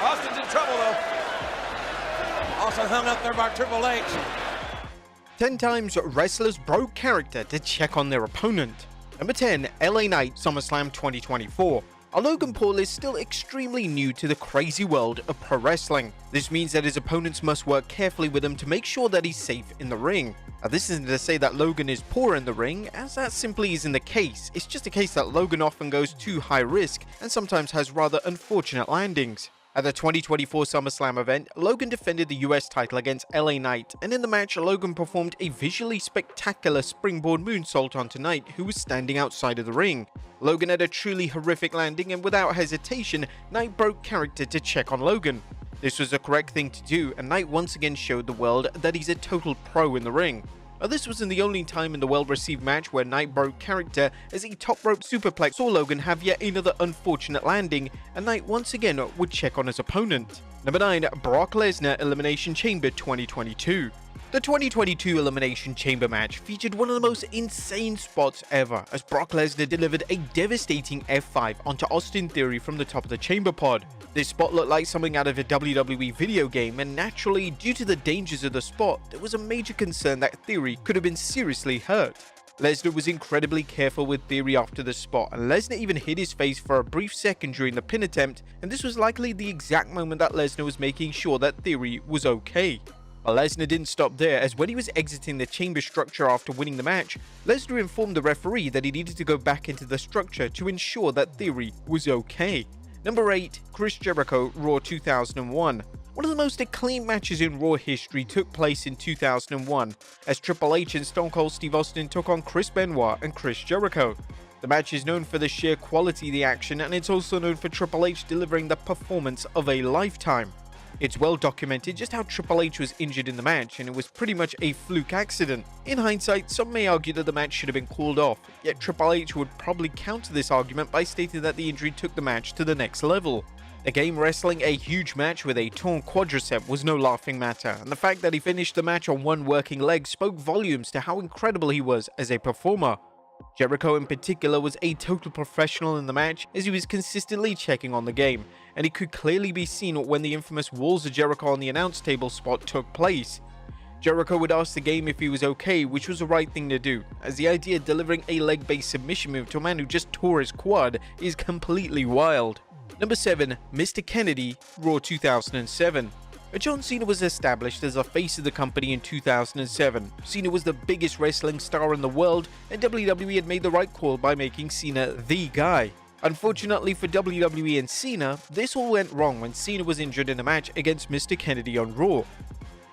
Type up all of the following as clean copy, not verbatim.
Austin's in trouble, though. Also hung up there by Triple H. 10 times wrestlers broke character to check on their opponent. Number 10, LA Knight, SummerSlam 2024. Logan Paul is still extremely new to the crazy world of pro wrestling. This means that his opponents must work carefully with him to make sure that he's safe in the ring. Now, this isn't to say that Logan is poor in the ring, as that simply isn't the case. It's just a case that Logan often goes too high risk and sometimes has rather unfortunate landings. At the 2024 SummerSlam event, Logan defended the US title against LA Knight, and in the match, Logan performed a visually spectacular springboard moonsault onto Knight, who was standing outside of the ring. Logan had a truly horrific landing, and without hesitation, Knight broke character to check on Logan. This was the correct thing to do, and Knight once again showed the world that he's a total pro in the ring. Now, this wasn't the only time in the well-received match where Knight broke character, as a top rope superplex saw Logan have yet another unfortunate landing, and Knight once again would check on his opponent. Number 9, Brock Lesnar Elimination Chamber 2022. The 2022 Elimination Chamber match featured one of the most insane spots ever, as Brock Lesnar delivered a devastating F5 onto Austin Theory from the top of the chamber pod. This spot looked like something out of a WWE video game, and naturally, due to the dangers of the spot, there was a major concern that Theory could have been seriously hurt. Lesnar was incredibly careful with Theory after the spot, and Lesnar even hid his face for a brief second during the pin attempt, and this was likely the exact moment that Lesnar was making sure that Theory was okay. But Lesnar didn't stop there, as when he was exiting the chamber structure after winning the match, Lesnar informed the referee that he needed to go back into the structure to ensure that Theory was okay. Number 8, Chris Jericho, Raw 2001. One of the most acclaimed matches in Raw history took place in 2001, as Triple H and Stone Cold Steve Austin took on Chris Benoit and Chris Jericho. The match is known for the sheer quality of the action, and it's also known for Triple H delivering the performance of a lifetime. It's well documented just how Triple H was injured in the match, and it was pretty much a fluke accident. In hindsight, some may argue that the match should have been called off, yet Triple H would probably counter this argument by stating that the injury took the match to the next level. Again, wrestling a huge match with a torn quadricep was no laughing matter, and the fact that he finished the match on one working leg spoke volumes to how incredible he was as a performer. Jericho in particular was a total professional in the match, as he was consistently checking on the game, and it could clearly be seen when the infamous Walls of Jericho on the announce table spot took place. Jericho would ask the game if he was okay, which was the right thing to do, as the idea of delivering a leg-based submission move to a man who just tore his quad is completely wild. Number 7, Mr. Kennedy, Raw 2007. John Cena was established as the face of the company in 2007. Cena was the biggest wrestling star in the world, and WWE had made the right call by making Cena the guy. Unfortunately for WWE and Cena, this all went wrong when Cena was injured in a match against Mr. Kennedy on Raw.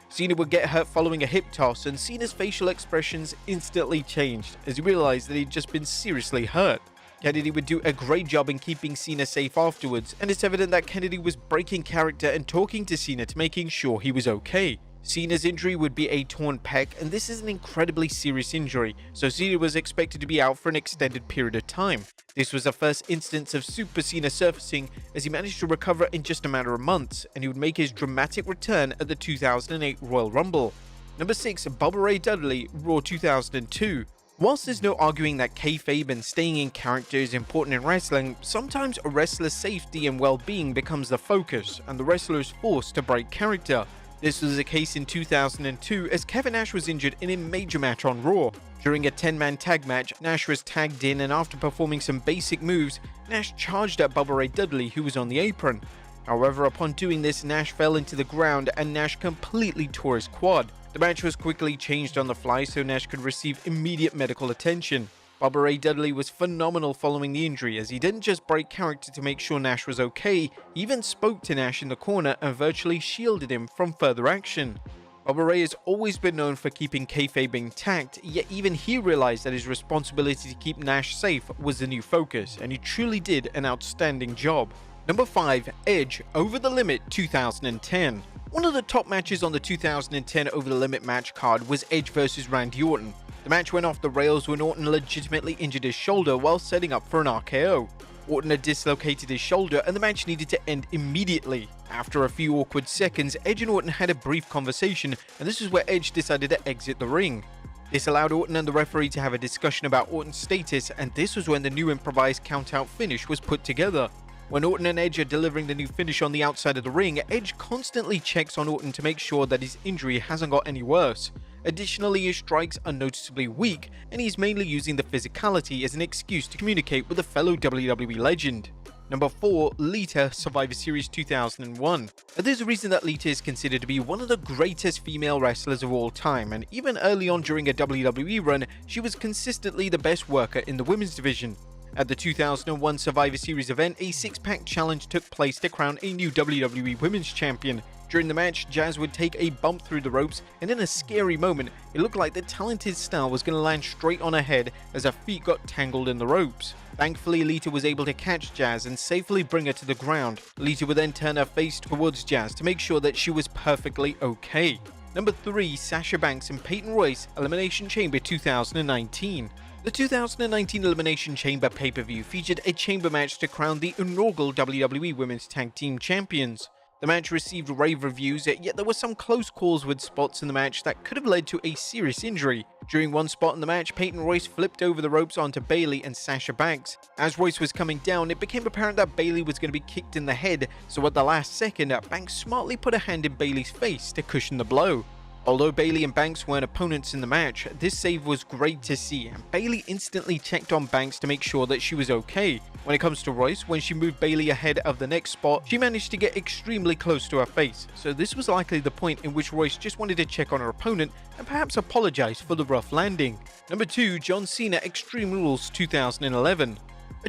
Cena would get hurt following a hip toss, and Cena's facial expressions instantly changed as he realized that he'd just been seriously hurt. Kennedy would do a great job in keeping Cena safe afterwards, and it's evident that Kennedy was breaking character and talking to Cena to making sure he was okay. Cena's injury would be a torn pec, and this is an incredibly serious injury, so Cena was expected to be out for an extended period of time. This was the first instance of Super Cena surfacing, as he managed to recover in just a matter of months, and he would make his dramatic return at the 2008 Royal Rumble. Number 6, Bubba Ray Dudley, Raw 2002. Whilst there's no arguing that kayfabe and staying in character is important in wrestling, sometimes a wrestler's safety and well-being becomes the focus, and the wrestler is forced to break character. This was the case in 2002, as Kevin Nash was injured in a major match on Raw. During a 10-man tag match, Nash was tagged in, and after performing some basic moves, Nash charged at Bubba Ray Dudley, who was on the apron. However, upon doing this, Nash fell into the ground, and Nash completely tore his quad. The match was quickly changed on the fly so Nash could receive immediate medical attention. Bubba Ray Dudley was phenomenal following the injury, as he didn't just break character to make sure Nash was okay, he even spoke to Nash in the corner and virtually shielded him from further action. Bubba Ray has always been known for keeping kayfabe intact, yet even he realized that his responsibility to keep Nash safe was the new focus, and he truly did an outstanding job. Number 5, Edge, Over the Limit 2010. One of the top matches on the 2010 Over the Limit match card was Edge vs Randy Orton. The match went off the rails when Orton legitimately injured his shoulder while setting up for an RKO. Orton had dislocated his shoulder, and the match needed to end immediately. After a few awkward seconds, Edge and Orton had a brief conversation, and this is where Edge decided to exit the ring. This allowed Orton and the referee to have a discussion about Orton's status, and this was when the new improvised count-out finish was put together. When Orton and Edge are delivering the new finish on the outside of the ring, Edge constantly checks on Orton to make sure that his injury hasn't got any worse. Additionally, his strikes are noticeably weak, and he's mainly using the physicality as an excuse to communicate with a fellow WWE legend. Number 4. Lita, Survivor Series 2001. There's a reason that Lita is considered to be one of the greatest female wrestlers of all time, and even early on during a WWE run, she was consistently the best worker in the women's division. At the 2001 Survivor Series event, a six-pack challenge took place to crown a new WWE Women's Champion. During the match, Jazz would take a bump through the ropes, and in a scary moment, it looked like the talented star was going to land straight on her head as her feet got tangled in the ropes. Thankfully, Lita was able to catch Jazz and safely bring her to the ground. Lita would then turn her face towards Jazz to make sure that she was perfectly okay. Number 3. Sasha Banks and Peyton Royce, Elimination Chamber 2019. The 2019 Elimination Chamber pay-per-view featured a chamber match to crown the inaugural WWE Women's Tag Team Champions. The match received rave reviews, yet there were some close calls with spots in the match that could have led to a serious injury. During one spot in the match, Peyton Royce flipped over the ropes onto Bayley and Sasha Banks. As Royce was coming down, it became apparent that Bayley was going to be kicked in the head, so at the last second, Banks smartly put a hand in Bayley's face to cushion the blow. Although Bayley and Banks weren't opponents in the match, this save was great to see, and Bayley instantly checked on Banks to make sure that she was okay. When it comes to Royce, when she moved Bayley ahead of the next spot, she managed to get extremely close to her face, so this was likely the point in which Royce just wanted to check on her opponent and perhaps apologize for the rough landing. Number 2. John Cena Extreme Rules 2011.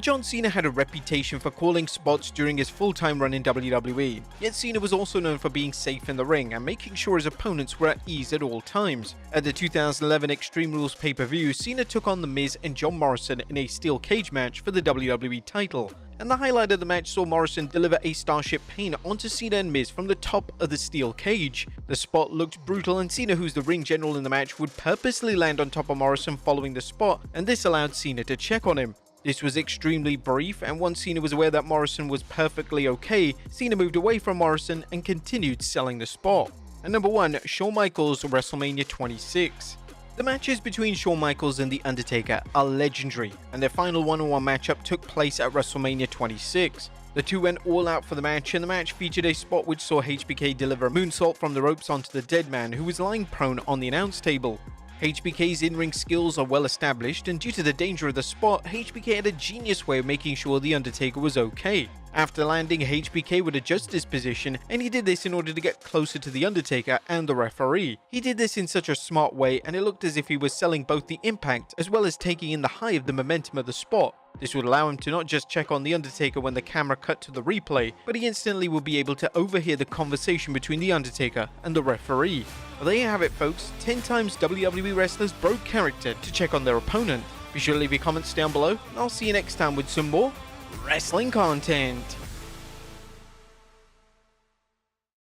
John Cena had a reputation for calling spots during his full-time run in WWE, yet Cena was also known for being safe in the ring and making sure his opponents were at ease at all times. At the 2011 Extreme Rules pay-per-view, Cena took on The Miz and John Morrison in a steel cage match for the WWE title, and the highlight of the match saw Morrison deliver a Starship Pain onto Cena and Miz from the top of the steel cage. The spot looked brutal, and Cena, who's the ring general in the match, would purposely land on top of Morrison following the spot, and this allowed Cena to check on him. This was extremely brief, and once Cena was aware that Morrison was perfectly okay, Cena moved away from Morrison and continued selling the spot. And number 1. Shawn Michaels, WrestleMania 26. The matches between Shawn Michaels and The Undertaker are legendary, and their final one-on-one matchup took place at WrestleMania 26. The two went all out for the match, and the match featured a spot which saw HBK deliver a moonsault from the ropes onto the dead man, who was lying prone on the announce table. HBK's in-ring skills are well established, and due to the danger of the spot, HBK had a genius way of making sure The Undertaker was okay. After landing, HBK would adjust his position, and he did this in order to get closer to The Undertaker and the referee. He did this in such a smart way, and it looked as if he was selling both the impact as well as taking in the high of the momentum of the spot. This would allow him to not just check on The Undertaker when the camera cut to the replay, but he instantly would be able to overhear the conversation between The Undertaker and the referee. Well, there you have it, folks. 10 times WWE wrestlers broke character to check on their opponent. Be sure to leave your comments down below, and I'll see you next time with some more wrestling content.